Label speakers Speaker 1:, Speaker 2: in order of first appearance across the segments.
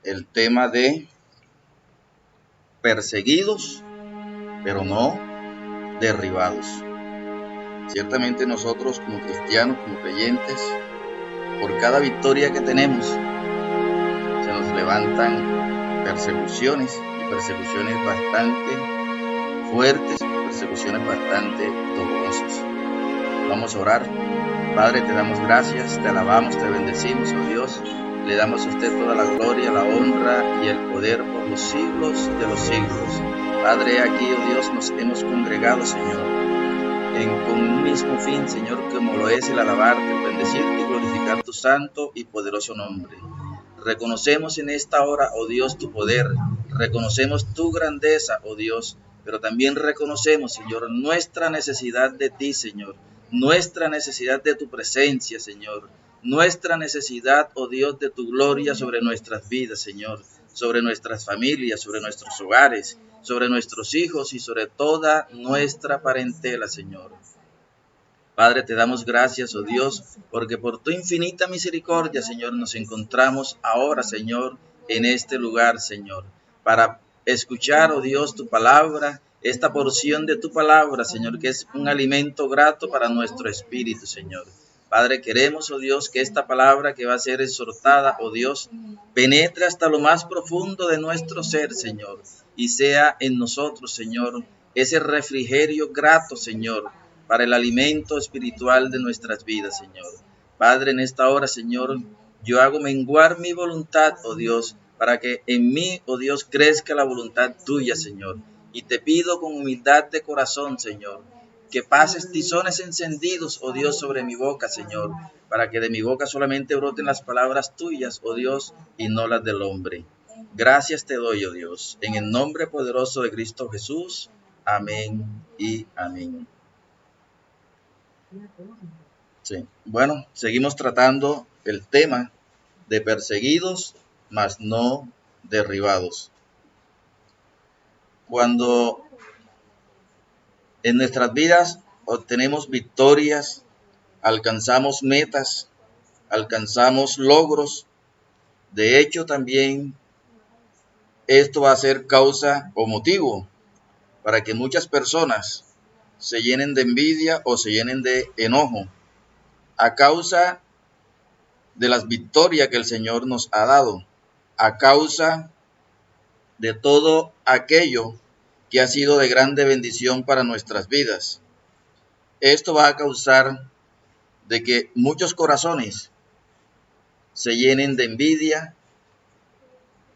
Speaker 1: el tema de perseguidos, pero no derribados. Ciertamente nosotros como cristianos, como creyentes, por cada victoria que tenemos, se nos levantan persecuciones, y persecuciones bastante fuertes, persecuciones bastante dolorosas. Vamos a orar. Padre, te damos gracias, te alabamos, te bendecimos, oh Dios. Le damos a usted toda la gloria, la honra y el poder por los siglos de los siglos. Padre, aquí, oh Dios, nos hemos congregado, Señor, con un mismo fin, Señor, como lo es el alabarte, el bendecirte y glorificar tu santo y poderoso nombre. Reconocemos en esta hora, oh Dios, tu poder, reconocemos tu grandeza, oh Dios, pero también reconocemos, Señor, nuestra necesidad de ti, Señor, nuestra necesidad de tu presencia, Señor, nuestra necesidad, oh Dios, de tu gloria sobre nuestras vidas, Señor, sobre nuestras familias, sobre nuestros hogares, sobre nuestros hijos y sobre toda nuestra parentela, Señor. Padre, te damos gracias, oh Dios, porque por tu infinita misericordia, Señor, nos encontramos ahora, Señor, en este lugar, Señor, para escuchar, oh Dios, tu palabra, esta porción de tu palabra, Señor, que es un alimento grato para nuestro espíritu, Señor. Padre, queremos, oh Dios, que esta palabra que va a ser exhortada, oh Dios, penetre hasta lo más profundo de nuestro ser, Señor, y sea en nosotros, Señor, ese refrigerio grato, Señor, para el alimento espiritual de nuestras vidas, Señor. Padre, en esta hora, Señor, yo hago menguar mi voluntad, oh Dios, para que en mí, oh Dios, crezca la voluntad tuya, Señor. Y te pido con humildad de corazón, Señor, que pases tizones encendidos, oh Dios, sobre mi boca, Señor, para que de mi boca solamente broten las palabras tuyas, oh Dios, y no las del hombre. Gracias te doy, oh Dios, en el nombre poderoso de Cristo Jesús. Amén y amén. Sí. Bueno, seguimos tratando el tema de perseguidos, mas no derribados. Cuando en nuestras vidas obtenemos victorias, alcanzamos metas, alcanzamos logros, de hecho también esto va a ser causa o motivo para que muchas personas se llenen de envidia o se llenen de enojo a causa de las victorias que el Señor nos ha dado, a causa de todo aquello que ha sido de grande bendición para nuestras vidas. Esto va a causar de que muchos corazones se llenen de envidia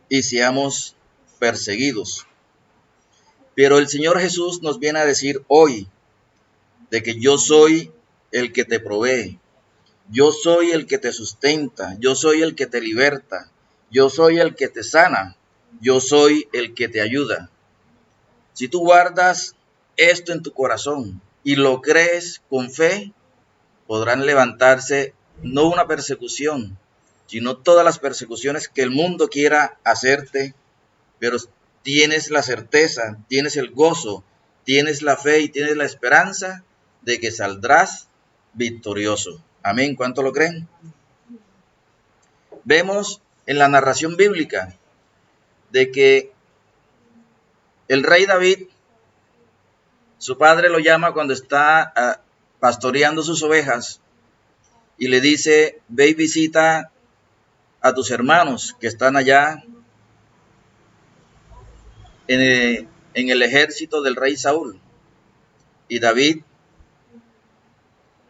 Speaker 1: y seamos perseguidos. Pero el Señor Jesús nos viene a decir hoy de que yo soy el que te provee, yo soy el que te sustenta, yo soy el que te liberta, yo soy el que te sana, yo soy el que te ayuda. Si tú guardas esto en tu corazón y lo crees con fe, podrán levantarse no una persecución, sino todas las persecuciones que el mundo quiera hacerte, pero tienes la certeza, tienes el gozo, tienes la fe y tienes la esperanza de que saldrás victorioso. Amén. ¿Cuánto lo creen? Vemos en la narración bíblica de que el rey David, su padre lo llama cuando está pastoreando sus ovejas y le dice, ve y visita a tus hermanos que están allá en el ejército del rey Saúl. Y David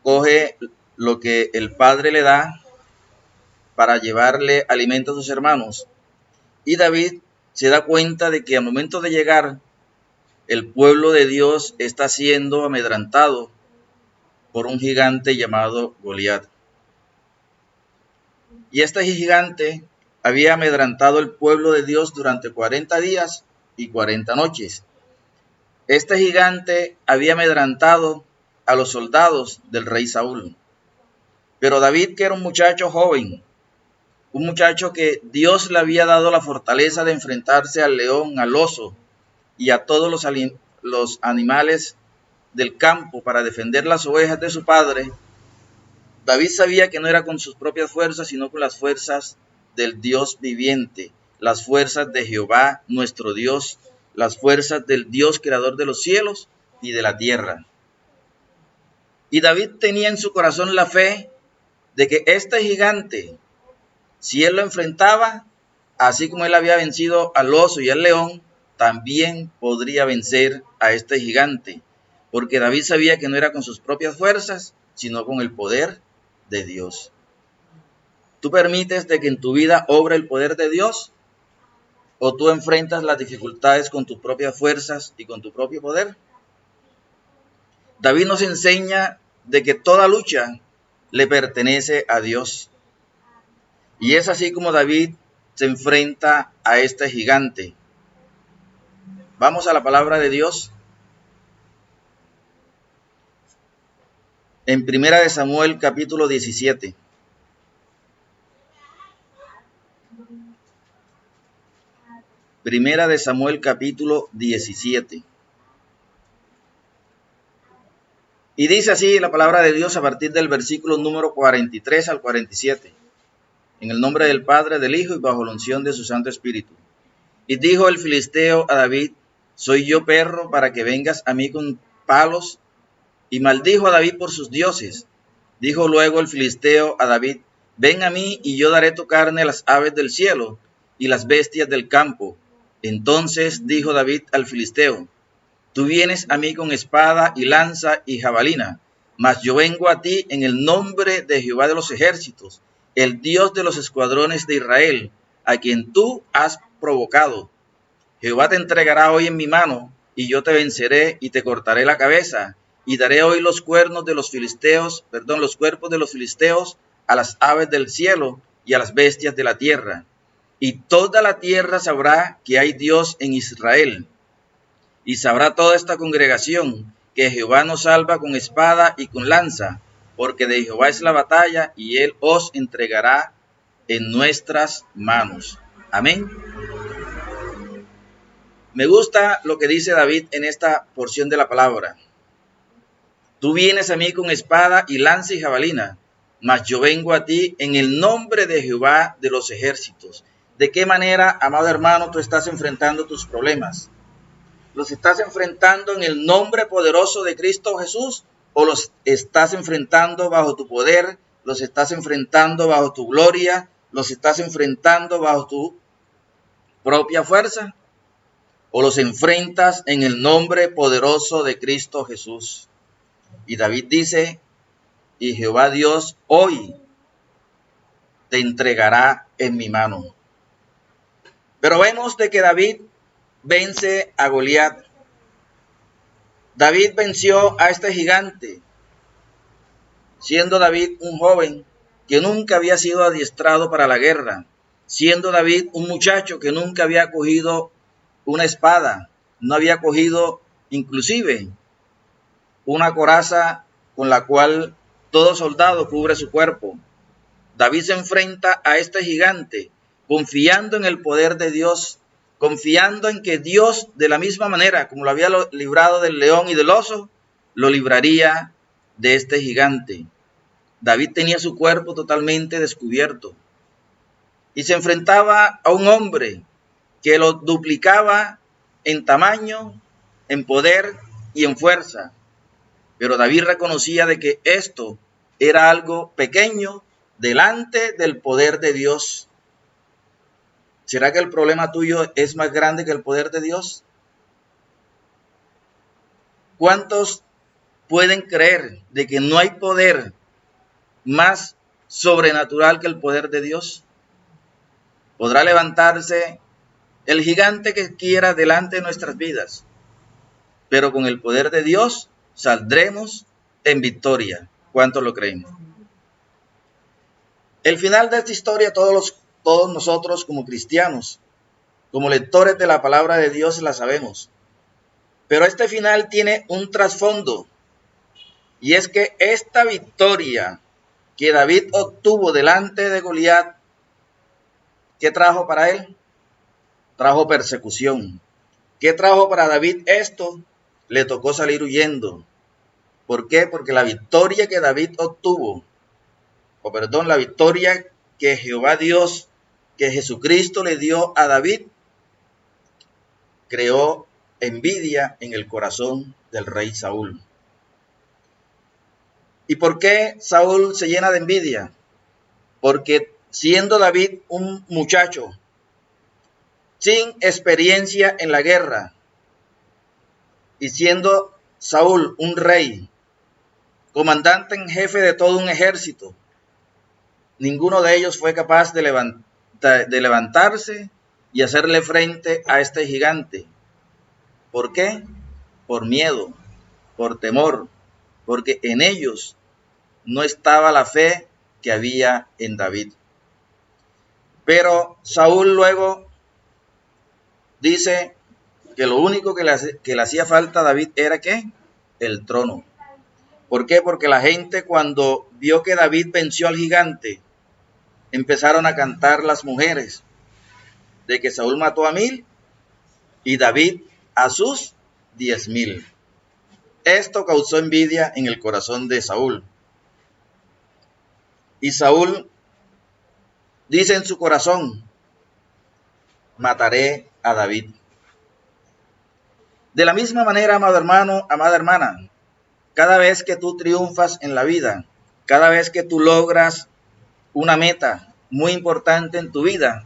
Speaker 1: coge lo que el padre le da para llevarle alimento a sus hermanos. Y David se da cuenta de que al momento de llegar, el pueblo de Dios está siendo amedrantado por un gigante llamado Goliat. Y este gigante había amedrantado el pueblo de Dios durante 40 días y 40 noches. Este gigante había amedrantado a los soldados del rey Saúl. Pero David, que era un muchacho joven, un muchacho que Dios le había dado la fortaleza de enfrentarse al león, al oso y a todos los animales del campo para defender las ovejas de su padre, David sabía que no era con sus propias fuerzas, sino con las fuerzas del Dios viviente, las fuerzas de Jehová nuestro Dios, las fuerzas del Dios creador de los cielos y de la tierra. Y David tenía en su corazón la fe de que este gigante, si él lo enfrentaba, así como él había vencido al oso y al león, también podría vencer a este gigante, porque David sabía que no era con sus propias fuerzas, sino con el poder de Dios. ¿Tú permites de que en tu vida obre el poder de Dios? ¿O tú enfrentas las dificultades con tus propias fuerzas y con tu propio poder? David nos enseña de que toda lucha le pertenece a Dios. Y es así como David se enfrenta a este gigante. Vamos a la palabra de Dios. En 1 Samuel capítulo 17. Primera de Samuel capítulo 17. Y dice así la palabra de Dios a partir del versículo número 43 al 47. En el nombre del Padre, del Hijo y bajo la unción de su Santo Espíritu. Y dijo el filisteo a David: ¿soy yo perro para que vengas a mí con palos? Y maldijo a David por sus dioses. Dijo luego el filisteo a David: ven a mí y yo daré tu carne a las aves del cielo y las bestias del campo. Entonces dijo David al filisteo: tú vienes a mí con espada y lanza y jabalina, mas yo vengo a ti en el nombre de Jehová de los ejércitos, el Dios de los escuadrones de Israel, a quien tú has provocado. Jehová te entregará hoy en mi mano, y yo te venceré y te cortaré la cabeza, y daré hoy los cuerpos de los filisteos a las aves del cielo y a las bestias de la tierra. Y toda la tierra sabrá que hay Dios en Israel. Y sabrá toda esta congregación que Jehová nos salva con espada y con lanza, porque de Jehová es la batalla, y él os entregará en nuestras manos. Amén. Me gusta lo que dice David en esta porción de la palabra. Tú vienes a mí con espada y lanza y jabalina, mas yo vengo a ti en el nombre de Jehová de los ejércitos. ¿De qué manera, amado hermano, tú estás enfrentando tus problemas? ¿Los estás enfrentando en el nombre poderoso de Cristo Jesús? ¿O los estás enfrentando bajo tu poder? ¿Los estás enfrentando bajo tu gloria? ¿Los estás enfrentando bajo tu propia fuerza? ¿O los enfrentas en el nombre poderoso de Cristo Jesús? Y David dice: y Jehová Dios hoy te entregará en mi mano. Pero vemos de que David vence a Goliat. David venció a este gigante, siendo David un joven que nunca había sido adiestrado para la guerra, siendo David un muchacho que nunca había cogido una espada, no había cogido inclusive una coraza con la cual todo soldado cubre su cuerpo. David se enfrenta a este gigante confiando en el poder de Dios, confiando en que Dios, de la misma manera como lo había librado del león y del oso, lo libraría de este gigante. David tenía su cuerpo totalmente descubierto y se enfrentaba a un hombre que lo duplicaba en tamaño, en poder y en fuerza. Pero David reconocía de que esto era algo pequeño delante del poder de Dios. ¿Será que el problema tuyo es más grande que el poder de Dios? ¿Cuántos pueden creer de que no hay poder más sobrenatural que el poder de Dios? Podrá levantarse el gigante que quiera delante de nuestras vidas, pero con el poder de Dios saldremos en victoria. ¿Cuántos lo creen? El final de esta historia, todos nosotros como cristianos, como lectores de la palabra de Dios, la sabemos. Pero este final tiene un trasfondo, y es que esta victoria que David obtuvo delante de Goliat, ¿qué trajo para él? Trajo persecución. ¿Qué trajo para David esto? Le tocó salir huyendo. ¿Por qué? Porque la victoria que David obtuvo, la victoria que Jehová Dios que Jesucristo le dio a David, creó envidia en el corazón del rey Saúl. ¿Y por qué Saúl se llena de envidia? Porque siendo David un muchacho sin experiencia en la guerra y siendo Saúl un rey, comandante en jefe de todo un ejército, ninguno de ellos fue capaz de levantarse y hacerle frente a este gigante. ¿Por qué? Por miedo, por temor, porque en ellos no estaba la fe que había en David. Pero Saúl luego dice que lo único que le hacía falta a David era ¿qué? El trono. ¿Por qué? Porque la gente cuando vio que David venció al gigante, empezaron a cantar las mujeres de que Saúl mató a 1000 y David a sus 10,000. Esto causó envidia en el corazón de Saúl. Y Saúl dice en su corazón, mataré a David. De la misma manera, amado hermano, amada hermana, cada vez que tú triunfas en la vida, cada vez que tú logras una meta muy importante en tu vida,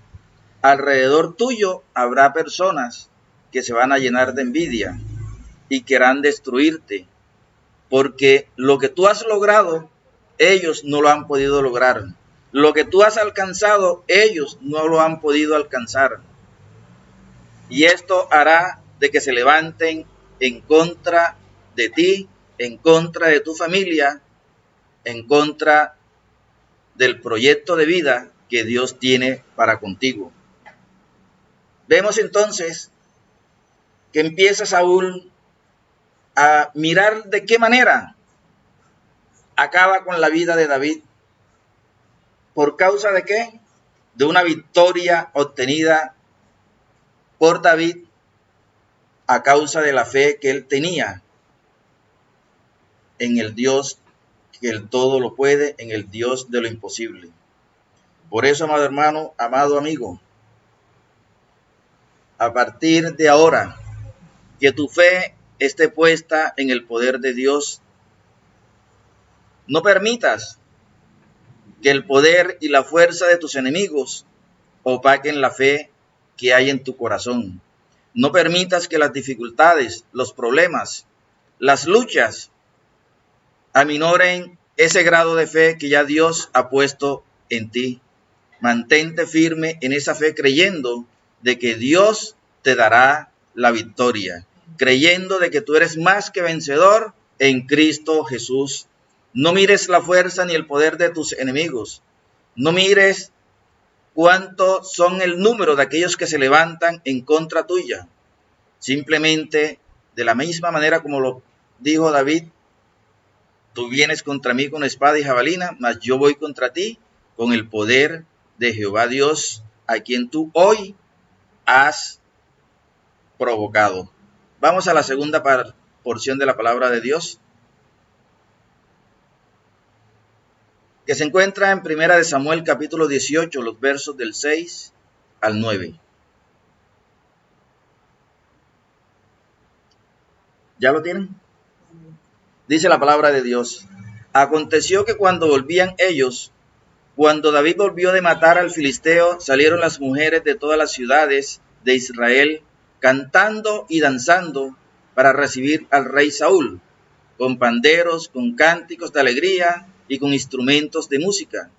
Speaker 1: alrededor tuyo habrá personas que se van a llenar de envidia y querrán destruirte, porque lo que tú has logrado, ellos no lo han podido lograr. Lo que tú has alcanzado, ellos no lo han podido alcanzar. Y esto hará de que se levanten en contra de ti, en contra de tu familia, en contra del proyecto de vida que Dios tiene para contigo. Vemos entonces que empieza Saúl a mirar de qué manera acaba con la vida de David. ¿Por causa de qué? De una victoria obtenida por David a causa de la fe que él tenía en el Dios que el todo lo puede, en el Dios de lo imposible. Por eso, amado hermano, amado amigo, a partir de ahora, que tu fe esté puesta en el poder de Dios. No permitas que el poder y la fuerza de tus enemigos opaquen la fe que hay en tu corazón. No permitas que las dificultades, los problemas, las luchas aminoren ese grado de fe que ya Dios ha puesto en ti. Mantente firme en esa fe creyendo de que Dios te dará la victoria, creyendo de que tú eres más que vencedor en Cristo Jesús. No mires la fuerza ni el poder de tus enemigos. No mires cuánto son el número de aquellos que se levantan en contra tuya. Simplemente, de la misma manera como lo dijo David, tú vienes contra mí con espada y jabalina, mas yo voy contra ti con el poder de Jehová Dios, a quien tú hoy has provocado. Vamos a la segunda porción de la palabra de Dios, que se encuentra en 1 Samuel capítulo 18, los versos del 6 al 9. ¿Ya lo tienen? Dice la palabra de Dios. Aconteció que cuando volvían ellos, cuando David volvió de matar al filisteo, salieron las mujeres de todas las ciudades de Israel, cantando y danzando para recibir al rey Saúl, con panderos, con cánticos de alegría y con instrumentos de música.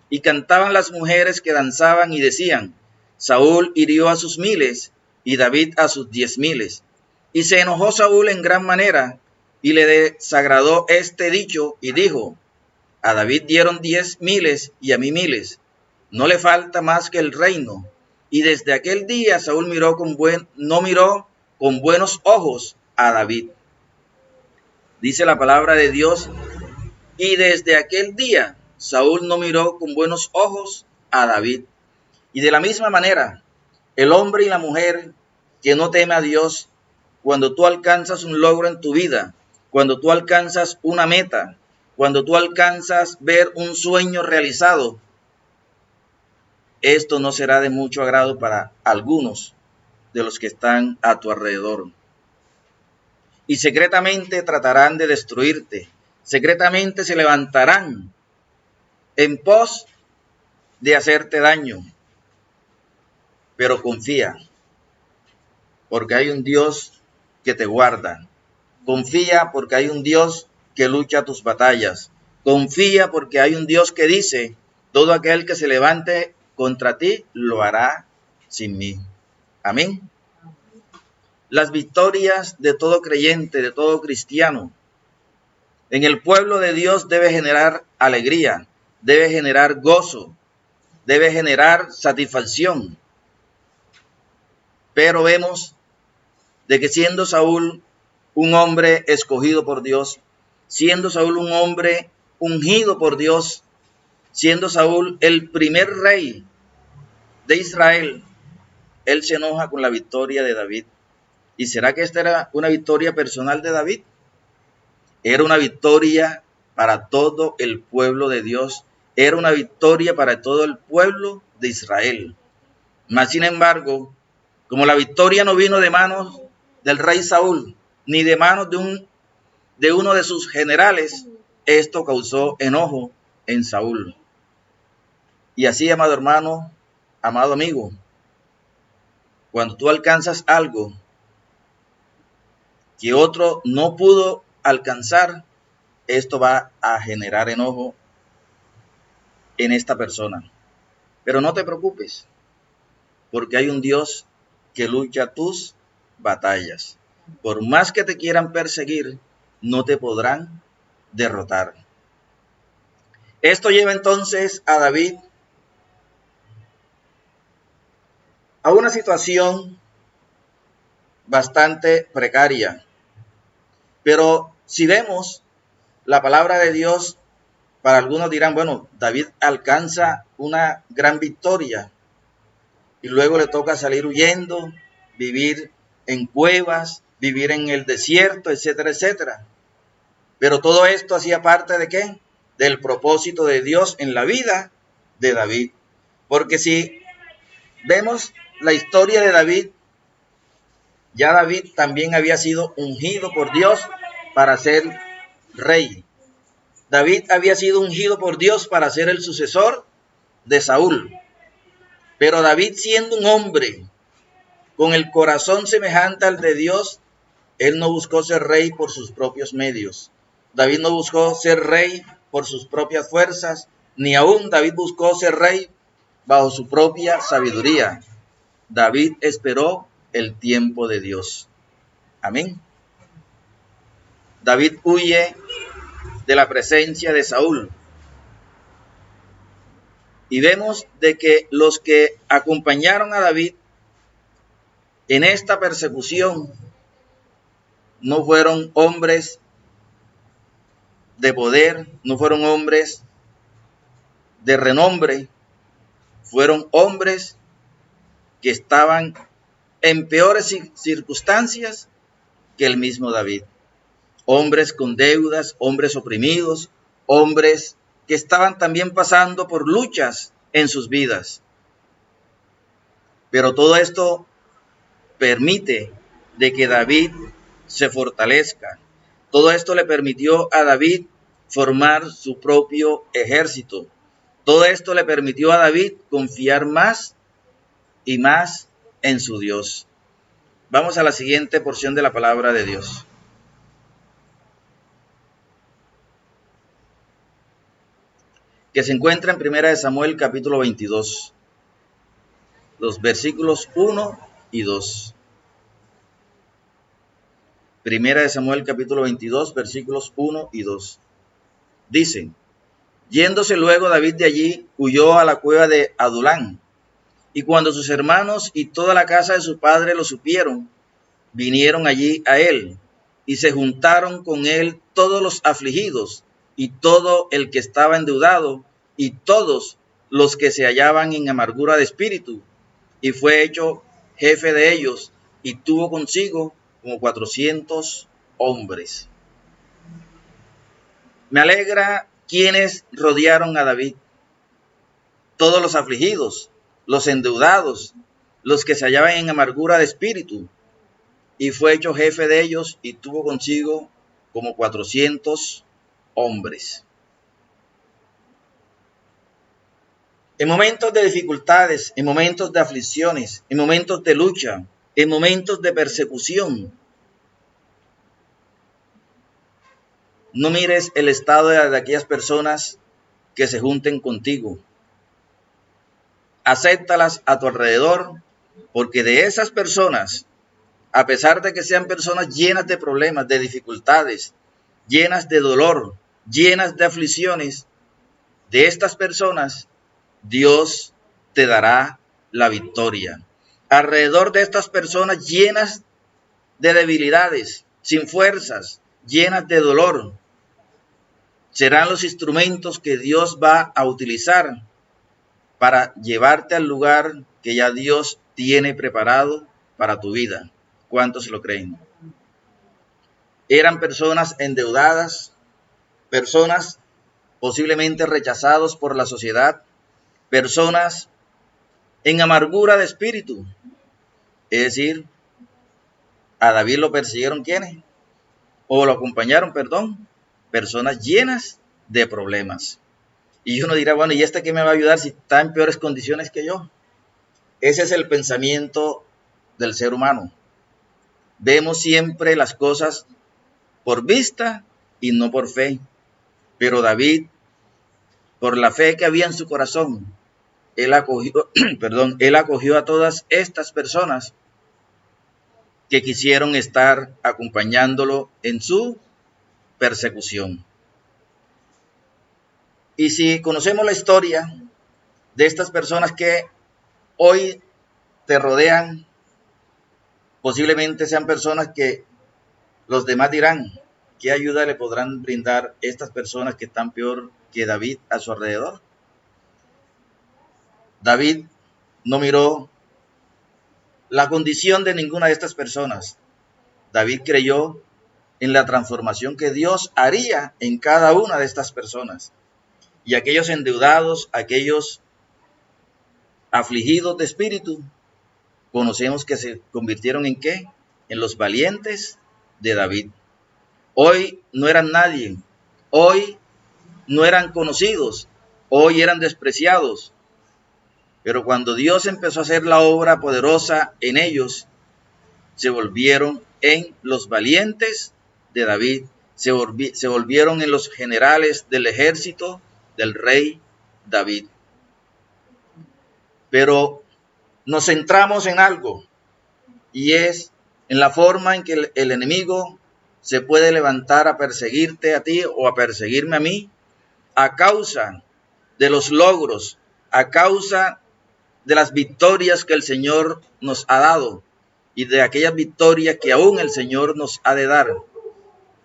Speaker 1: Y cantaban las mujeres que danzaban y decían, Saúl hirió a sus 1000 y David a sus 10,000. Y se enojó Saúl en gran manera y le desagradó este dicho y dijo, a David dieron 10,000 y a mí 1000. No le falta más que el reino. Y desde aquel día Saúl no miró con buenos ojos a David. Dice la palabra de Dios, y desde aquel día Saúl no miró con buenos ojos a David. Y de la misma manera, el hombre y la mujer que no teme a Dios, cuando tú alcanzas un logro en tu vida, cuando tú alcanzas una meta, cuando tú alcanzas ver un sueño realizado, esto no será de mucho agrado para algunos de los que están a tu alrededor. Y secretamente tratarán de destruirte, secretamente se levantarán en pos de hacerte daño. Pero confía, porque hay un Dios que te guarda. Confía porque hay un Dios que lucha tus batallas. Confía porque hay un Dios que dice, todo aquel que se levante contra ti lo hará sin mí. Amén. Las victorias de todo creyente, de todo cristiano, en el pueblo de Dios debe generar alegría, debe generar gozo, debe generar satisfacción. Pero vemos de que siendo Saúl un hombre escogido por Dios, siendo Saúl un hombre ungido por Dios, siendo Saúl el primer rey de Israel, él se enoja con la victoria de David. ¿Y será que esta era una victoria personal de David? Era una victoria para todo el pueblo de Dios, era una victoria para todo el pueblo de Israel. Mas, sin embargo, como la victoria no vino de manos del rey Saúl, ni de manos de uno de sus generales, esto causó enojo en Saúl. Y así, amado hermano, amado amigo, cuando tú alcanzas algo que otro no pudo alcanzar, esto va a generar enojo en esta persona. Pero no te preocupes, porque hay un Dios que lucha tus batallas. Por más que te quieran perseguir, no te podrán derrotar. Esto lleva entonces a David a una situación bastante precaria. Pero si vemos la palabra de Dios, para algunos dirán, bueno, David alcanza una gran victoria y luego le toca salir huyendo, vivir en cuevas, vivir en el desierto, etcétera, etcétera. Pero todo esto hacía parte ¿de qué? Del propósito de Dios en la vida de David. Porque si vemos la historia de David, ya David también había sido ungido por Dios para ser rey. David había sido ungido por Dios para ser el sucesor de Saúl. Pero David, siendo un hombre con el corazón semejante al de Dios, él no buscó ser rey por sus propios medios. David no buscó ser rey por sus propias fuerzas, ni aún David buscó ser rey bajo su propia sabiduría. David esperó el tiempo de Dios. Amén. David huye de la presencia de Saúl. Y vemos de que los que acompañaron a David en esta persecución no fueron hombres de poder, no fueron hombres de renombre, fueron hombres que estaban en peores circunstancias que el mismo David. Hombres con deudas, hombres oprimidos, hombres que estaban también pasando por luchas en sus vidas. Pero todo esto permite de que David se fortalezca. Todo esto le permitió a David formar su propio ejército. Todo esto le permitió a David confiar más y más en su Dios. Vamos a la siguiente porción de la palabra de Dios. Que se encuentra en 1 Samuel capítulo 22, los versículos 1 y 2. 1 Samuel capítulo 22, versículos 1 y 2. Dice: yéndose luego David de allí, huyó a la cueva de Adulán. Y cuando sus hermanos y toda la casa de su padre lo supieron, vinieron allí a él, y se juntaron con él todos los afligidos, y todo el que estaba endeudado, y todos los que se hallaban en amargura de espíritu, y fue hecho jefe de ellos, y tuvo consigo como 400 hombres. Me alegra quienes rodearon a David, todos los afligidos, los endeudados, los que se hallaban en amargura de espíritu, y fue hecho jefe de ellos y tuvo consigo como 400 hombres. En momentos de dificultades, en momentos de aflicciones, en momentos de lucha, en momentos de persecución, no mires el estado de aquellas personas que se junten contigo. Acéptalas a tu alrededor, porque de esas personas, a pesar de que sean personas llenas de problemas, de dificultades, llenas de dolor, llenas de aflicciones, de estas personas, Dios te dará la victoria. Alrededor de estas personas llenas de debilidades, sin fuerzas, llenas de dolor, serán los instrumentos que Dios va a utilizar para llevarte al lugar que ya Dios tiene preparado para tu vida. ¿Cuántos lo creen? Eran personas endeudadas, personas posiblemente rechazados por la sociedad, personas en amargura de espíritu. Es decir, a David lo persiguieron ¿quiénes? O lo acompañaron, perdón, personas llenas de problemas. Y uno dirá, bueno, ¿y este qué me va a ayudar si está en peores condiciones que yo? Ese es el pensamiento del ser humano. Vemos siempre las cosas por vista y no por fe. Pero David, por la fe que había en su corazón, él acogió a todas estas personas que quisieron estar acompañándolo en su persecución. Y si conocemos la historia de estas personas que hoy te rodean, posiblemente sean personas que los demás dirán, ¿qué ayuda le podrán brindar estas personas que están peor que David a su alrededor? David no miró la condición de ninguna de estas personas. David creyó en la transformación que Dios haría en cada una de estas personas. Y aquellos endeudados, aquellos afligidos de espíritu, conocemos que se convirtieron en ¿qué? En los valientes de David. Hoy no eran nadie, hoy no eran conocidos, hoy eran despreciados. Pero cuando Dios empezó a hacer la obra poderosa en ellos, se volvieron en los valientes de David, se volvieron en los generales del ejército del rey David. Pero nos centramos en algo, y es en la forma en que el enemigo se puede levantar a perseguirte a ti o a perseguirme a mí, a causa de los logros, a causa de las victorias que el Señor nos ha dado y de aquellas victorias que aún el Señor nos ha de dar.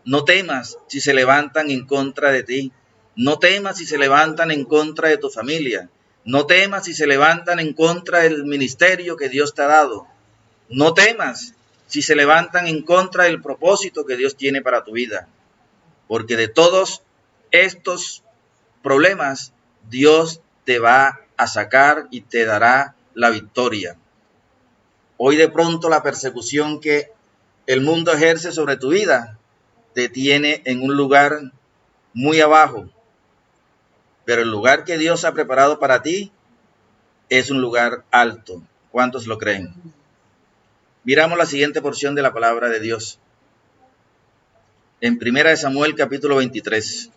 Speaker 1: No temas si se levantan en contra de ti. No temas si se levantan en contra de tu familia. No temas si se levantan en contra del ministerio que Dios te ha dado. No temas si se levantan en contra del propósito que Dios tiene para tu vida. Porque de todos estos problemas, Dios te va a sacar y te dará la victoria. Hoy de pronto la persecución que el mundo ejerce sobre tu vida te tiene en un lugar muy abajo. Pero el lugar que Dios ha preparado para ti es un lugar alto. ¿Cuántos lo creen? Miramos la siguiente porción de la palabra de Dios. En 1 Samuel capítulo 23.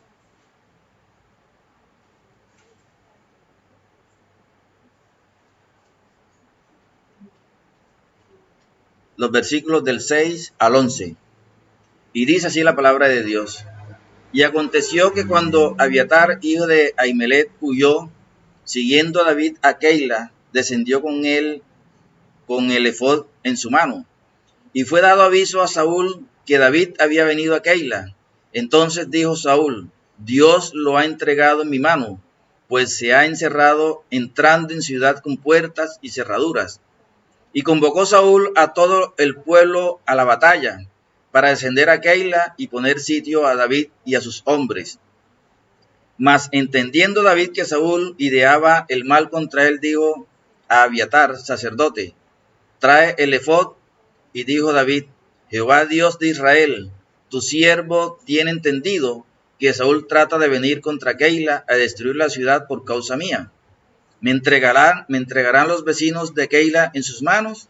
Speaker 1: Los versículos del 6 al 11. Y dice así la palabra de Dios. Y aconteció que cuando Abiatar, hijo de Ahimelech, huyó, siguiendo a David a Keila, descendió con él con el efod en su mano. Y fue dado aviso a Saúl que David había venido a Keila. Entonces dijo Saúl, Dios lo ha entregado en mi mano, pues se ha encerrado entrando en ciudad con puertas y cerraduras. Y convocó Saúl a todo el pueblo a la batalla, para descender a Keila y poner sitio a David y a sus hombres. Mas entendiendo David que Saúl ideaba el mal contra él, dijo a Abiatar, sacerdote: trae el efod. Y dijo David: Jehová Dios de Israel, tu siervo tiene entendido que Saúl trata de venir contra Keila a destruir la ciudad por causa mía. ¿Me entregarán los vecinos de Keila en sus manos?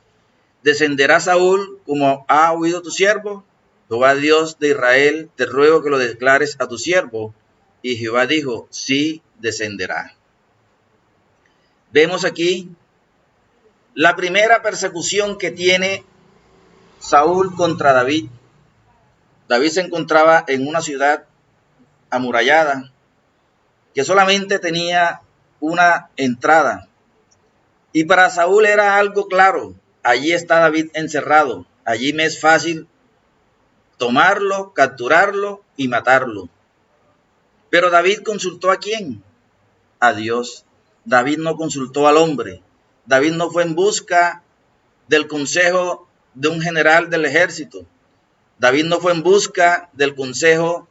Speaker 1: ¿Descenderá Saúl como ha oído tu siervo? Jehová Dios de Israel, te ruego que lo declares a tu siervo. Y Jehová dijo: sí, descenderá. Vemos aquí la primera persecución que tiene Saúl contra David. David se encontraba en una ciudad amurallada que solamente tenía una entrada. Y para Saúl era algo claro: allí está David encerrado, allí me es fácil tomarlo, capturarlo y matarlo. Pero David consultó ¿a quién? A Dios. David no consultó al hombre. David no fue en busca del consejo de un general del ejército. David no fue en busca del consejo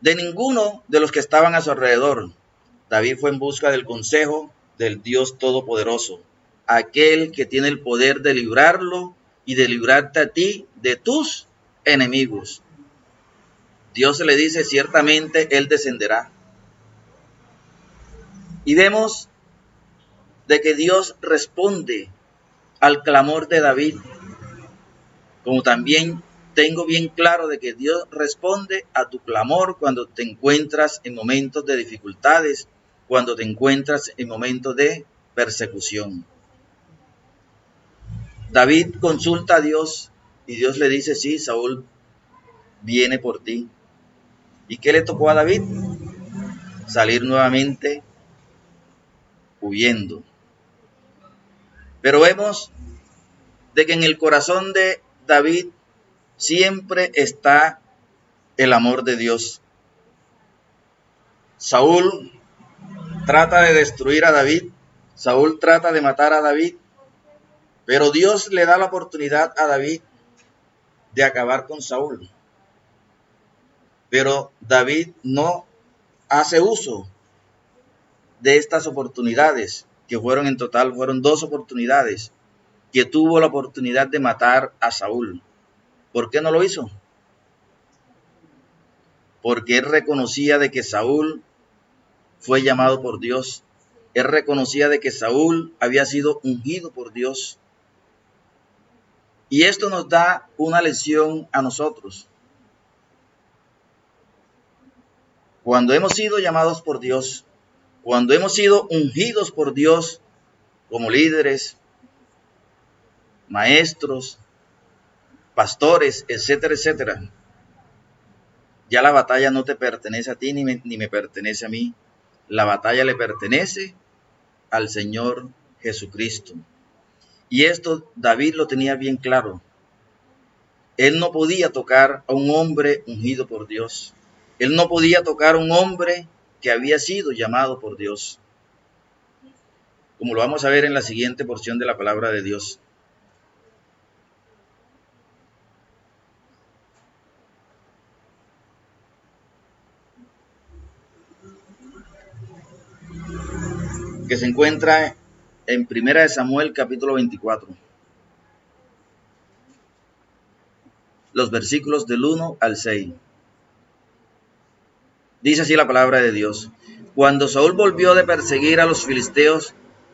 Speaker 1: de ninguno de los que estaban a su alrededor. David fue en busca del consejo del Dios Todopoderoso, aquel que tiene el poder de librarlo y de librarte a ti de tus enemigos. Dios le dice: ciertamente Él descenderá. Y vemos de que Dios responde al clamor de David, como también tengo bien claro de que Dios responde a tu clamor cuando te encuentras en momentos de dificultades, cuando te encuentras en momentos de persecución. David consulta a Dios y Dios le dice: sí, Saúl viene por ti. ¿Y qué le tocó a David? Salir nuevamente huyendo. Pero vemos de que en el corazón de David siempre está el amor de Dios. Saúl trata de destruir a David, Saúl trata de matar a David, pero Dios le da la oportunidad a David de acabar con Saúl. Pero David no hace uso de estas oportunidades, que fueron en total, fueron 2 oportunidades, que tuvo la oportunidad de matar a Saúl. ¿Por qué no lo hizo? Porque él reconocía de que Saúl fue llamado por Dios. Él reconocía de que Saúl había sido ungido por Dios. Y esto nos da una lección a nosotros. Cuando hemos sido llamados por Dios, cuando hemos sido ungidos por Dios como líderes, maestros, pastores, etcétera, etcétera, ya la batalla no te pertenece a ti ni me pertenece a mí. La batalla le pertenece al Señor Jesucristo. Y esto David lo tenía bien claro. Él no podía tocar a un hombre ungido por Dios. Él no podía tocar a un hombre que había sido llamado por Dios, como lo vamos a ver en la siguiente porción de la palabra de Dios. Que se encuentra en 1 Samuel capítulo 24. Los versículos del 1 al 6. Dice así la palabra de Dios: Cuando Saúl volvió de perseguir a los filisteos,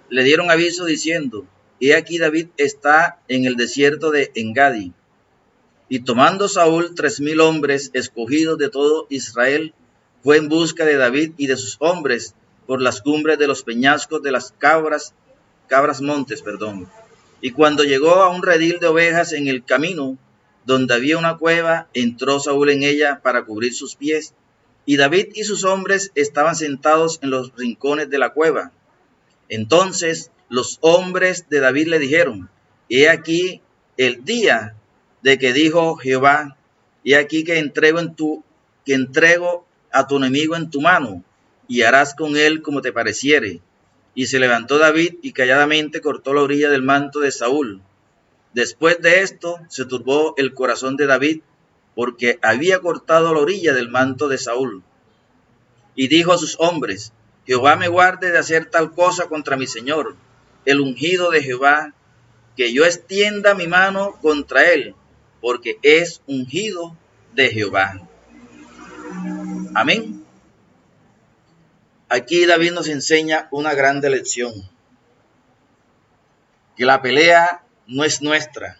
Speaker 1: le dieron aviso diciendo: he aquí David está en el desierto de Engadi. Y tomando Saúl 3,000 hombres escogidos de todo Israel, fue en busca de David y de sus hombres por las cumbres de los peñascos de las cabras montes. Y cuando llegó a un redil de ovejas en el camino, donde había una cueva, entró Saúl en ella para cubrir sus pies, y David y sus hombres estaban sentados en los rincones de la cueva. Entonces los hombres de David le dijeron: he aquí el día de que dijo Jehová: he aquí que entrego a tu enemigo en tu mano, y harás con él como te pareciere. Y se levantó David y calladamente cortó la orilla del manto de Saúl. Después de esto se turbó el corazón de David, porque había cortado la orilla del manto de Saúl. Y dijo a sus hombres: Jehová me guarde de hacer tal cosa contra mi señor. el ungido de Jehová, que yo extienda mi mano contra él, porque es ungido de Jehová. Amén. Aquí David nos enseña una grande lección, que la pelea no es nuestra,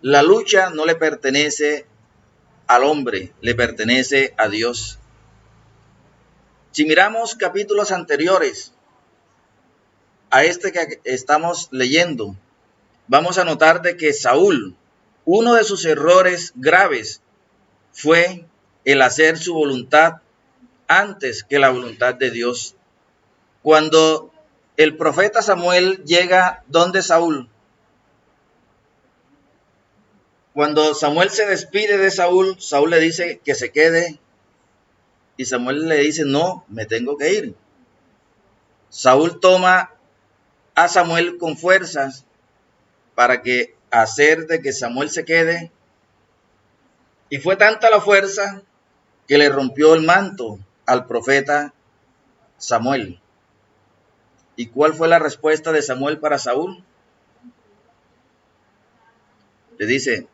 Speaker 1: la lucha no le pertenece al hombre, le pertenece a Dios. Si miramos capítulos anteriores a este que estamos leyendo, vamos a notar de que Saúl, uno de sus errores graves fue el hacer su voluntad antes que la voluntad de Dios. Cuando el profeta Samuel llega donde Saúl, cuando Samuel se despide de Saúl, Saúl le dice que se quede y Samuel le dice, no, me tengo que ir. Saúl toma a Samuel con fuerzas para que hacer de que Samuel se quede, y fue tanta la fuerza que le rompió el manto al profeta Samuel. ¿Y cuál fue la respuesta de Samuel para Saúl? Le dice,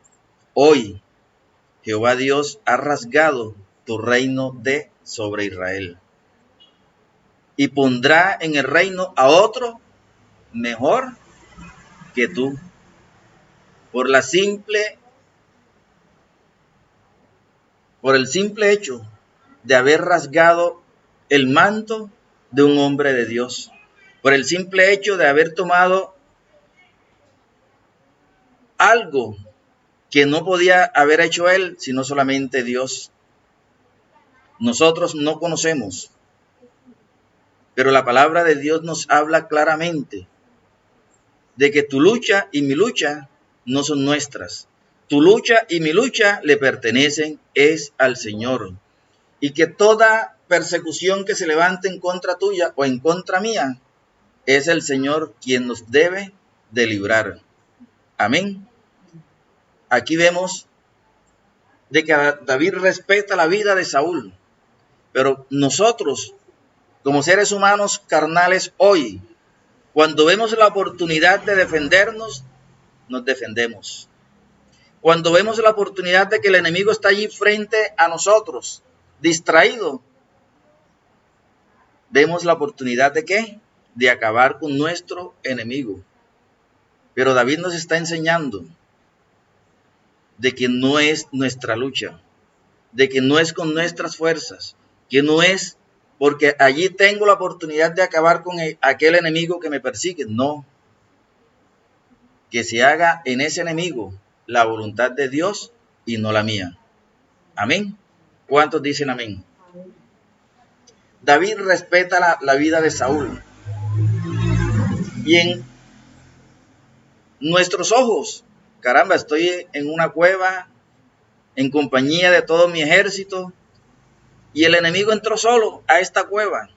Speaker 1: hoy Jehová Dios ha rasgado tu reino de sobre Israel y pondrá en el reino a otro mejor que tú, por el simple hecho de haber rasgado el manto de un hombre de Dios, por el simple hecho de haber tomado algo que no podía haber hecho él, sino solamente Dios. Nosotros no conocemos, pero la palabra de Dios nos habla claramente de que tu lucha y mi lucha no son nuestras. Tu lucha y mi lucha le pertenecen es al Señor. Y que toda persecución que se levante en contra tuya o en contra mía, es el Señor quien nos debe de librar. Amén. Aquí vemos de que David respeta la vida de Saúl, pero nosotros, como seres humanos carnales hoy, cuando vemos la oportunidad de defendernos, nos defendemos. Cuando vemos la oportunidad de que el enemigo está allí frente a nosotros, distraído, vemos la oportunidad de ¿qué? De acabar con nuestro enemigo. Pero David nos está enseñando de que no es nuestra lucha, de que no es con nuestras fuerzas, que no es porque allí tengo la oportunidad de acabar con aquel enemigo que me persigue. No, que se haga en ese enemigo la voluntad de Dios y no la mía. Amén. ¿Cuántos dicen amén? David respeta la vida de Saúl. Y en nuestros ojos, caramba, estoy en una cueva en compañía de todo mi ejército y el enemigo entró solo a esta cueva.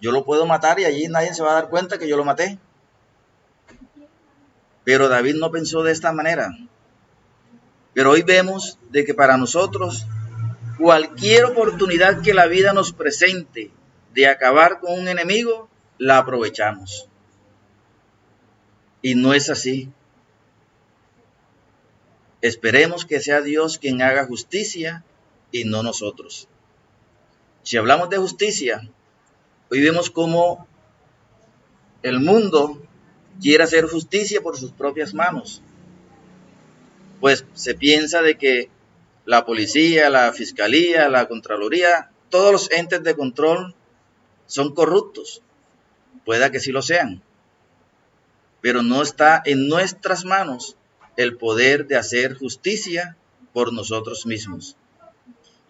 Speaker 1: Yo lo puedo matar y allí nadie se va a dar cuenta que yo lo maté. Pero David no pensó de esta manera. Pero hoy vemos de que para nosotros cualquier oportunidad que la vida nos presente de acabar con un enemigo, la aprovechamos. Y no es así. Esperemos que sea Dios quien haga justicia y no nosotros. Si hablamos de justicia, hoy vemos cómo el mundo quiere hacer justicia por sus propias manos. Pues se piensa de que la policía, la fiscalía, la contraloría, todos los entes de control son corruptos. Pueda que sí lo sean, pero no está en nuestras manos el poder de hacer justicia por nosotros mismos.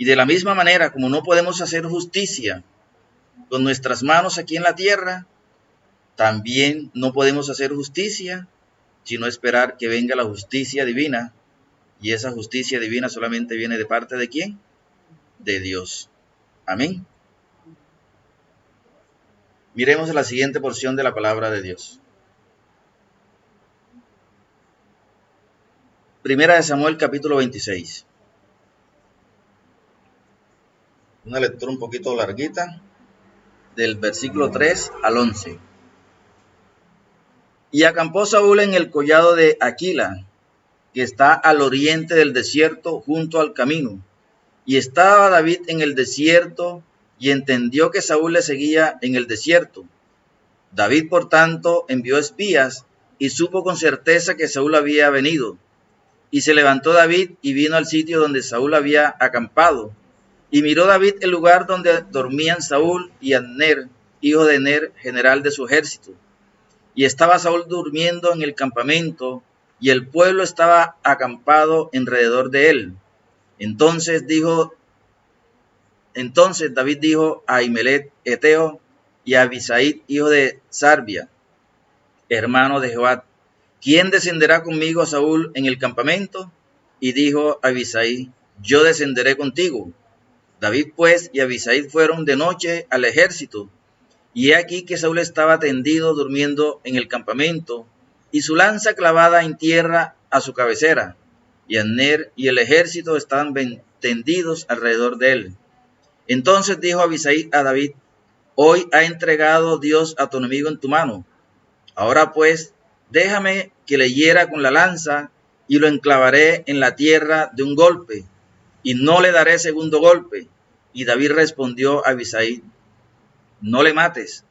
Speaker 1: Y de la misma manera, como no podemos hacer justicia con nuestras manos aquí en la tierra, también no podemos hacer justicia sino esperar que venga la justicia divina. Y esa justicia divina solamente viene de parte de ¿quién? De Dios. Amén. Miremos la siguiente porción de la palabra de Dios. Primera de Samuel, capítulo 26. Una lectura un poquito larguita, del versículo 3 al 11. Y acampó Saúl en el collado de Aquila, que está al oriente del desierto, junto al camino. Y estaba David en el desierto, y entendió que Saúl le seguía en el desierto. David, por tanto, envió espías, y supo con certeza que Saúl había venido. Y se levantó David, y vino al sitio donde Saúl había acampado. Y miró David el lugar donde dormían Saúl y Abner, hijo de Ner, general de su ejército. Y estaba Saúl durmiendo en el campamento, y el pueblo estaba acampado alrededor de él. Entonces David dijo a Ahimelech Eteo y a Abisai, hijo de Sarbia, hermano de Joab: ¿quién descenderá conmigo a Saúl en el campamento? Y dijo Abisai: yo descenderé contigo. David pues y Abisai fueron de noche al ejército, y he aquí que Saúl estaba tendido durmiendo en el campamento, y su lanza clavada en tierra a su cabecera, y Abner y el ejército estaban tendidos alrededor de él. Entonces dijo Abisai a David: hoy ha entregado Dios a tu enemigo en tu mano. Ahora pues, déjame que le hiera con la lanza, y lo enclavaré en la tierra de un golpe, y no le daré segundo golpe. Y David respondió a Abisai: no le mates,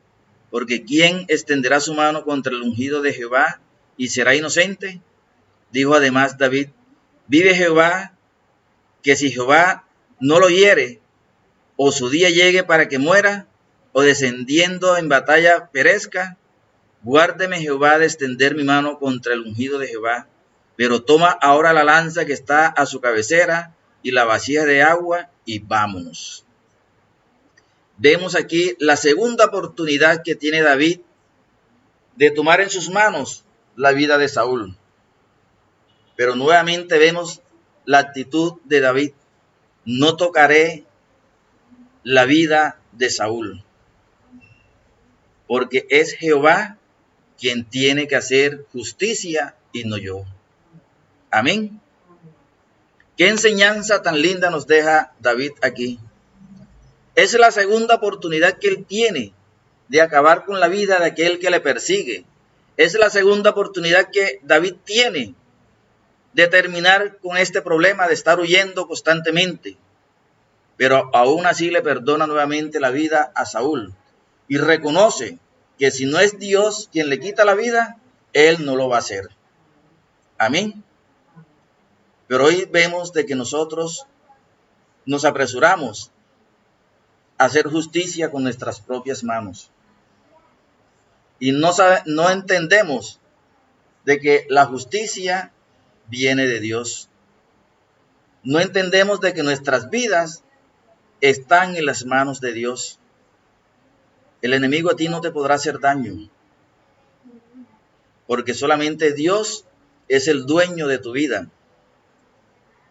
Speaker 1: porque ¿quién extenderá su mano contra el ungido de Jehová y será inocente? Dijo además David: vive Jehová, que si Jehová no lo hiere, o su día llegue para que muera, o descendiendo en batalla perezca, guárdeme Jehová de extender mi mano contra el ungido de Jehová. Pero toma ahora la lanza que está a su cabecera y la vasija de agua, y vámonos. Vemos aquí la segunda oportunidad que tiene David de tomar en sus manos la vida de Saúl. Pero nuevamente vemos la actitud de David: no tocaré la vida de Saúl, porque es Jehová quien tiene que hacer justicia y no yo. Amén. Qué enseñanza tan linda nos deja David aquí. Es la segunda oportunidad que él tiene de acabar con la vida de aquel que le persigue. Es la segunda oportunidad que David tiene de terminar con este problema de estar huyendo constantemente. Pero aún así le perdona nuevamente la vida a Saúl y reconoce que si no es Dios quien le quita la vida, él no lo va a hacer. Amén. Pero hoy vemos de que nosotros nos apresuramos a hacer justicia con nuestras propias manos. Y no entendemos de que la justicia viene de Dios. No entendemos de que nuestras vidas están en las manos de Dios. El enemigo a ti no te podrá hacer daño, porque solamente Dios es el dueño de tu vida.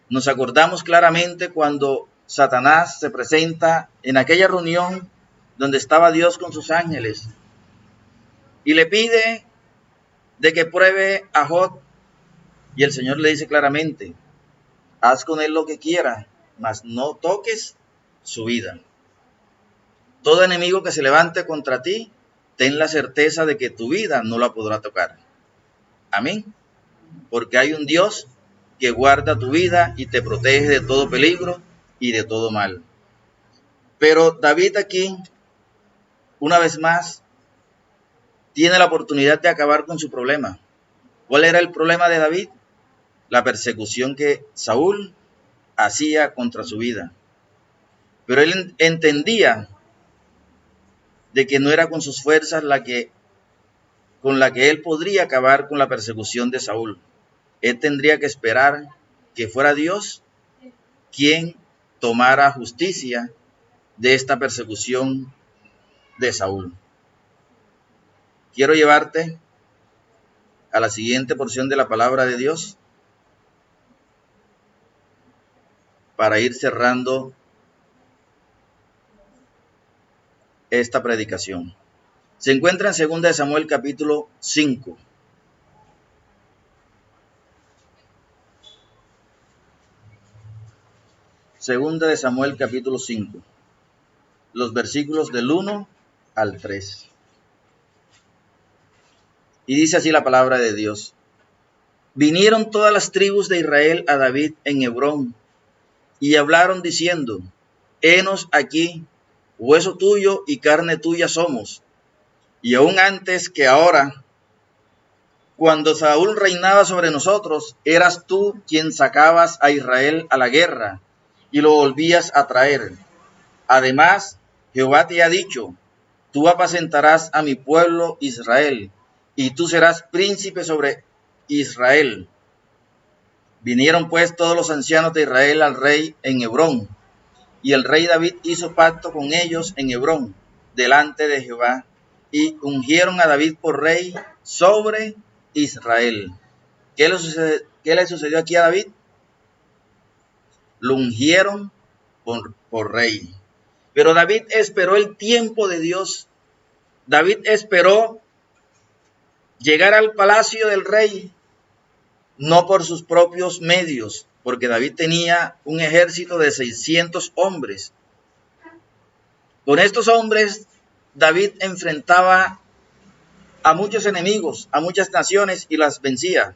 Speaker 1: Nos acordamos claramente cuando Satanás se presenta en aquella reunión donde estaba Dios con sus ángeles y le pide de que pruebe a Job, y el Señor le dice claramente: haz con él lo que quieras, mas no toques su vida. Todo enemigo que se levante contra ti, ten la certeza de que tu vida no la podrá tocar. Amén. Porque hay un Dios que guarda tu vida y te protege de todo peligro y de todo mal. Pero David aquí, una vez más, tiene la oportunidad de acabar con su problema. ¿Cuál era el problema de David? La persecución que Saúl hacía contra su vida. Pero él entendía de que no era con sus fuerzas con la que él podría acabar con la persecución de Saúl. Él tendría que esperar que fuera Dios quien tomara justicia de esta persecución de Saúl. Quiero llevarte a la siguiente porción de la palabra de Dios para ir cerrando esta predicación. Se encuentra en 2 de Samuel capítulo 5. Segunda de Samuel capítulo 5, los versículos del 1 al 3. Y dice así la palabra de Dios. Vinieron todas las tribus de Israel a David en Hebrón y hablaron diciendo, henos aquí, hueso tuyo y carne tuya somos. Y aún antes que ahora, cuando Saúl reinaba sobre nosotros, eras tú quien sacabas a Israel a la guerra y lo volvías a traer. Además, Jehová te ha dicho, tú apacentarás a mi pueblo Israel, y tú serás príncipe sobre Israel. Vinieron pues todos los ancianos de Israel al rey en Hebrón, y el rey David hizo pacto con ellos en Hebrón, delante de Jehová, y ungieron a David por rey sobre Israel. ¿Qué le sucedió aquí a David? Lo ungieron por rey. Pero David esperó el tiempo de Dios. David esperó llegar al palacio del rey, no por sus propios medios, porque David tenía un ejército de 600 hombres. Con estos hombres, David enfrentaba a muchos enemigos, a muchas naciones y las vencía.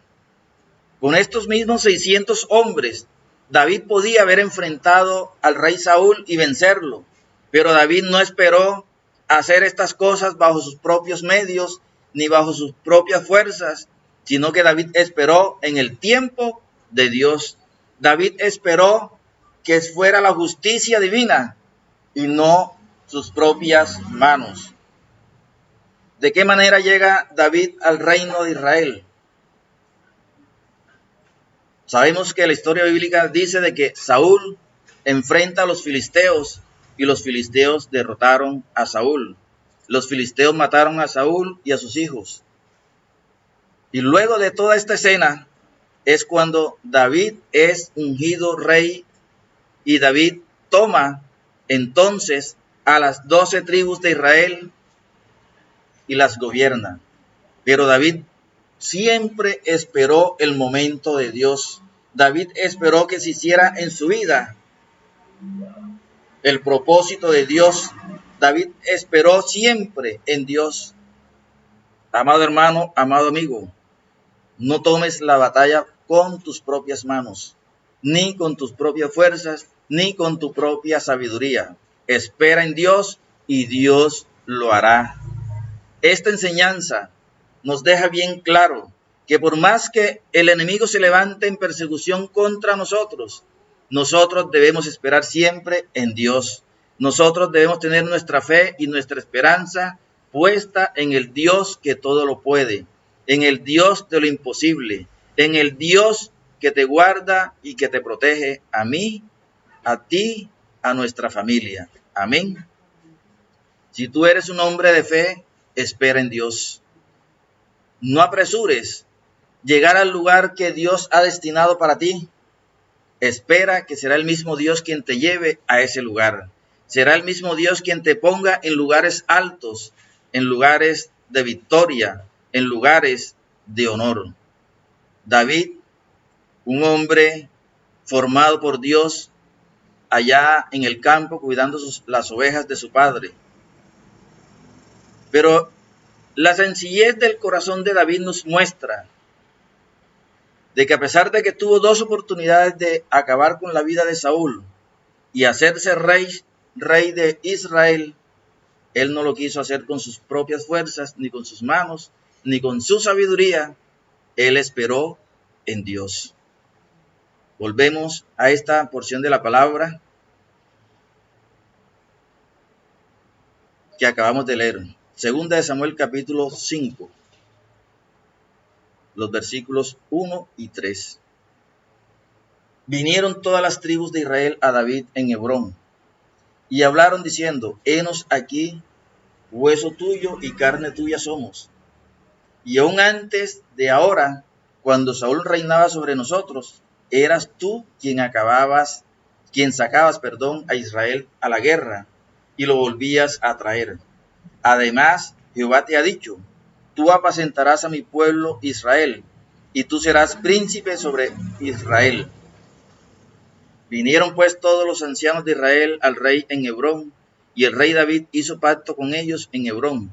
Speaker 1: Con estos mismos 600 hombres, David podía haber enfrentado al rey Saúl y vencerlo, pero David no esperó hacer estas cosas bajo sus propios medios ni bajo sus propias fuerzas, sino que David esperó en el tiempo de Dios. David esperó que fuera la justicia divina y no sus propias manos. ¿De qué manera llega David al reino de Israel? Sabemos que la historia bíblica dice de que Saúl enfrenta a los filisteos y los filisteos derrotaron a Saúl. Los filisteos mataron a Saúl y a sus hijos. Y luego de toda esta escena es cuando David es ungido rey y David toma entonces a las 12 tribus de Israel y las gobierna. Pero David siempre esperó el momento de Dios. David esperó que se hiciera en su vida el propósito de Dios. David esperó siempre en Dios. Amado hermano, amado amigo, no tomes la batalla con tus propias manos, ni con tus propias fuerzas, ni con tu propia sabiduría. Espera en Dios y Dios lo hará. Esta enseñanza nos deja bien claro que por más que el enemigo se levante en persecución contra nosotros, nosotros debemos esperar siempre en Dios. Nosotros debemos tener nuestra fe y nuestra esperanza puesta en el Dios que todo lo puede, en el Dios de lo imposible, en el Dios que te guarda y que te protege a mí, a ti, a nuestra familia. Amén. Si tú eres un hombre de fe, espera en Dios. No apresures llegar al lugar que Dios ha destinado para ti. Espera que será el mismo Dios quien te lleve a ese lugar. Será el mismo Dios quien te ponga en lugares altos, en lugares de victoria, en lugares de honor. David, un hombre formado por Dios allá en el campo cuidando las ovejas de su padre. Pero la sencillez del corazón de David nos muestra de que a pesar de que tuvo 2 oportunidades de acabar con la vida de Saúl y hacerse rey de Israel, él no lo quiso hacer con sus propias fuerzas, ni con sus manos, ni con su sabiduría. Él esperó en Dios. Volvemos a esta porción de la palabra que acabamos de leer. Segunda de Samuel capítulo 5. Los versículos 1 y 3. Vinieron todas las tribus de Israel a David en Hebrón y hablaron diciendo, henos aquí, hueso tuyo y carne tuya somos. Y aún antes de ahora, cuando Saúl reinaba sobre nosotros, eras tú quien sacabas a Israel a la guerra y lo volvías a traer. Además, Jehová te ha dicho, tú apacentarás a mi pueblo Israel, y tú serás príncipe sobre Israel. Vinieron pues todos los ancianos de Israel al rey en Hebrón, y el rey David hizo pacto con ellos en Hebrón,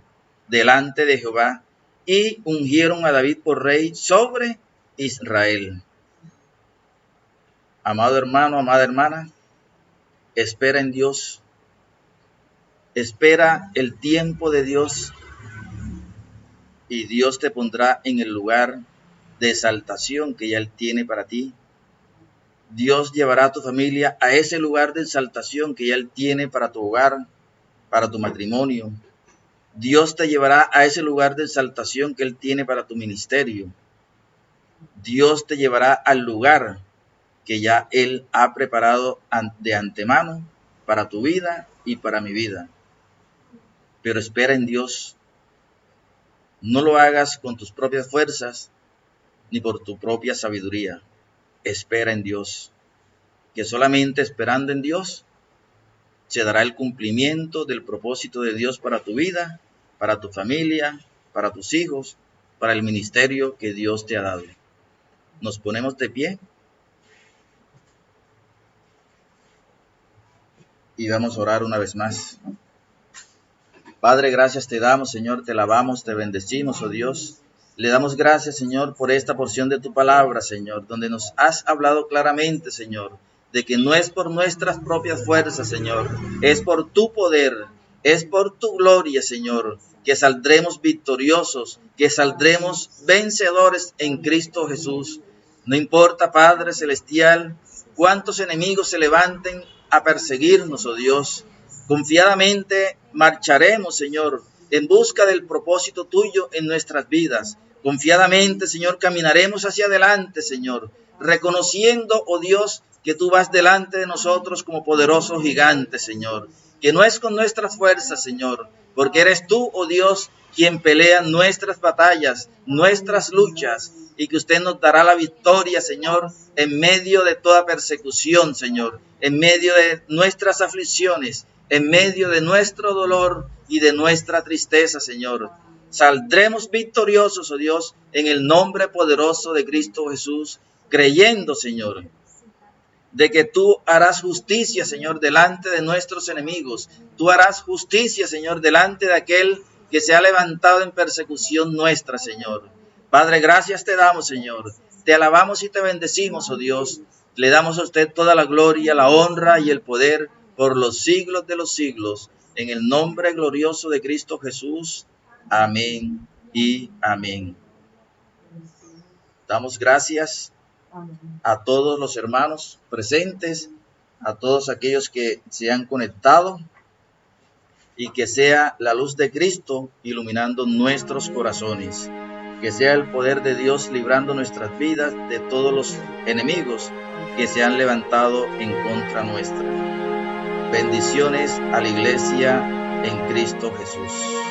Speaker 1: delante de Jehová, y ungieron a David por rey sobre Israel. Amado hermano, amada hermana, espera en Dios, espera el tiempo de Dios y Dios te pondrá en el lugar de exaltación que ya Él tiene para ti. Dios llevará a tu familia a ese lugar de exaltación que ya Él tiene para tu hogar, para tu matrimonio. Dios te llevará a ese lugar de exaltación que Él tiene para tu ministerio. Dios te llevará al lugar que ya Él ha preparado de antemano para tu vida y para mi vida. Pero espera en Dios. No lo hagas con tus propias fuerzas ni por tu propia sabiduría. Espera en Dios, que solamente esperando en Dios se dará el cumplimiento del propósito de Dios para tu vida, para tu familia, para tus hijos, para el ministerio que Dios te ha dado. Nos ponemos de pie y vamos a orar una vez más. Padre, gracias te damos, Señor, te alabamos, te bendecimos, oh Dios. Le damos gracias, Señor, por esta porción de tu palabra, Señor, donde nos has hablado claramente, Señor, de que no es por nuestras propias fuerzas, Señor, es por tu poder, es por tu gloria, Señor, que saldremos victoriosos, que saldremos vencedores en Cristo Jesús. No importa, Padre Celestial, cuántos enemigos se levanten a perseguirnos, oh Dios. Confiadamente marcharemos, Señor, en busca del propósito tuyo en nuestras vidas. Confiadamente, Señor, caminaremos hacia adelante, Señor, reconociendo, oh Dios, que tú vas delante de nosotros como poderoso gigante, Señor, que no es con nuestras fuerzas, Señor, porque eres tú, oh Dios, quien pelea nuestras batallas, nuestras luchas, y que usted nos dará la victoria, Señor, en medio de toda persecución, Señor, en medio de nuestras aflicciones, en medio de nuestro dolor y de nuestra tristeza, Señor. Saldremos victoriosos, oh Dios, en el nombre poderoso de Cristo Jesús, creyendo, Señor, de que tú harás justicia, Señor, delante de nuestros enemigos. Tú harás justicia, Señor, delante de aquel que se ha levantado en persecución nuestra, Señor. Padre, gracias te damos, Señor. Te alabamos y te bendecimos, oh Dios. Le damos a usted toda la gloria, la honra y el poder por los siglos de los siglos. En el nombre glorioso de Cristo Jesús. Amén y amén. Damos gracias a todos los hermanos presentes, a todos aquellos que se han conectado, y que sea la luz de Cristo iluminando nuestros corazones, que sea el poder de Dios librando nuestras vidas de todos los enemigos que se han levantado en contra nuestra. Bendiciones a la iglesia en Cristo Jesús.